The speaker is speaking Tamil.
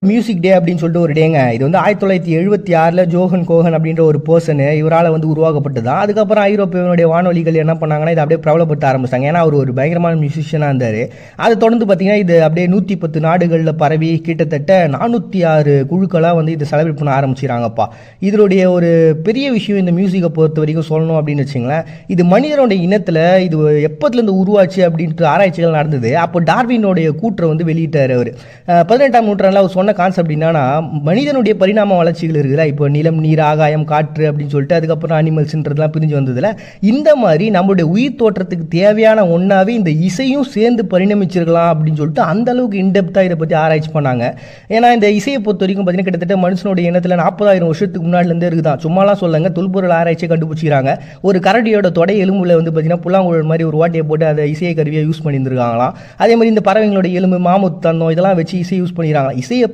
மியூசிக் டே அப்படின்னு சொல்லிட்டு ஒரு டேங்க. இது வந்து 1976 ஜோஹன் கோஹன் அப்படின்ற ஒரு பர்சன் இவரால் வந்து உருவாக்கப்பட்டது தான். அதுக்கப்புறம் ஐரோப்பியனுடைய வானொலிகள் என்ன பண்ணாங்கன்னா இதை அப்படியே பிரபலப்படுத்த ஆரம்பிச்சாங்க. ஏன்னா அவர் ஒரு பயங்கரமான மியூசிஷியனாக இருந்தார். அதை தொடர்ந்து பார்த்தீங்கன்னா இது அப்படியே 110 நாடுகளில் பரவி கிட்டத்தட்ட 406 குழுக்களாக வந்து இதை செலிப்ரேட் பண்ண ஆரம்பிச்சிடாங்கப்பா. இதனுடைய ஒரு பெரிய விஷயம் இந்த மியூசிக்கை பொறுத்த வரைக்கும் சொல்லணும் அப்படின்னு வச்சுங்களேன், இது மனிதனுடைய இனத்தில் இது எப்போதுலேருந்து உருவாச்சு அப்படின்ட்டு ஆராய்ச்சிகள் நடந்தது. அப்போ டார்வினுடைய கூற்றை வந்து வெளியிட்டார் அவர். 18ஆம் நூற்றாண்டில் அவர் சொன்ன கான்செப்ட் என்னன்னா, மனிதனுடைய பரிணாம வளர்ச்சிகள் இருக்குல்ல, இப்போ நிலம், நீர், ஆகாயம், காற்று அப்படின்னு சொல்லிட்டு அதுக்கப்புறம் அனிமல்ஸ்ன்றதுலாம் பிரிஞ்சு வந்ததுல இந்த மாதிரி நம்மளுடைய உயிர் தோற்றத்துக்கு தேவையான ஒன்றாவே இந்த இசையும் சேர்ந்து பரிணமிச்சிருக்கலாம் அப்படின்னு சொல்லிட்டு அந்த அளவுக்கு இன்டெப்த்தாக இதை பற்றி ஆராய்ச்சி பண்ணாங்க. ஏன்னா இந்த இசையை பொறுத்த வரைக்கும் பார்த்தீங்கன்னா கிட்டத்தட்ட மனுஷனுடைய இனத்தில் 40,000 வருஷத்துக்கு முன்னாடிலேருந்து இருக்குதான். சும்மாலாம் சொல்லுங்க, தொல்பொருள் ஆராய்ச்சியை கண்டுபிடிச்சிக்கிறாங்க. ஒரு கரடியோட தொடை எலும்புல வந்து பார்த்தீங்கன்னா புல்லாங்குழல் மாதிரி ஒரு வாட்டியை போட்டு அதை இசையை கருவியை யூஸ் பண்ணியிருந்துருக்காங்களாம். அதே மாதிரி இந்த பறவைங்களோட எலும்பு, மாமுத் தந்தம் இதெல்லாம் வச்சு இசை யூஸ் பண்ணிடுறாங்க. இசையை